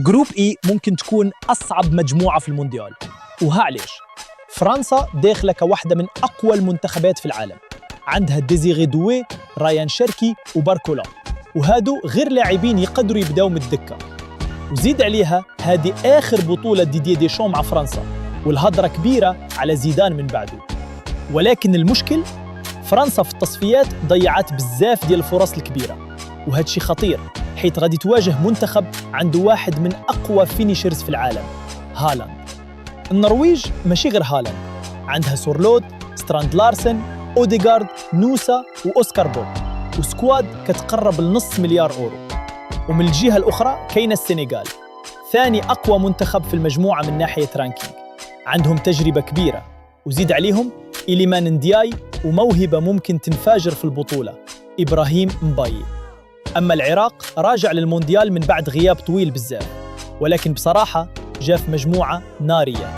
جروب إي ممكن تكون أصعب مجموعة في المونديال، وها علاش. فرنسا داخلة كواحدة من أقوى المنتخبات في العالم، عندها ديزيري دوي، رايان شركي وباركولا، وهادو غير لاعبين يقدروا يبداو من الدكة. وزيد عليها هذه آخر بطولة ديدي ديشام مع فرنسا، والهضرة كبيرة على زيدان من بعده. ولكن المشكل فرنسا في التصفيات ضيعت بزاف ديال الفرص الكبيرة، وهذا شيء خطير حيث غادي تواجه منتخب عنده واحد من أقوى فينيشرز في العالم، هالاند. النرويج ماشي غير هالاند، عندها سورلوت، ستراند لارسن، أوديغارد، نوسا وأوسكار بوب، وسكواد كتقرب لنص مليار أورو. ومن الجهة الأخرى كاين السنغال، ثاني أقوى منتخب في المجموعة من ناحية رانكينج، عندهم تجربة كبيرة، وزيد عليهم إليمان ندياي وموهبة ممكن تنفجر في البطولة، إبراهيم مباي. أما العراق راجع للمونديال من بعد غياب طويل بزاف، ولكن بصراحة جاء في مجموعة نارية.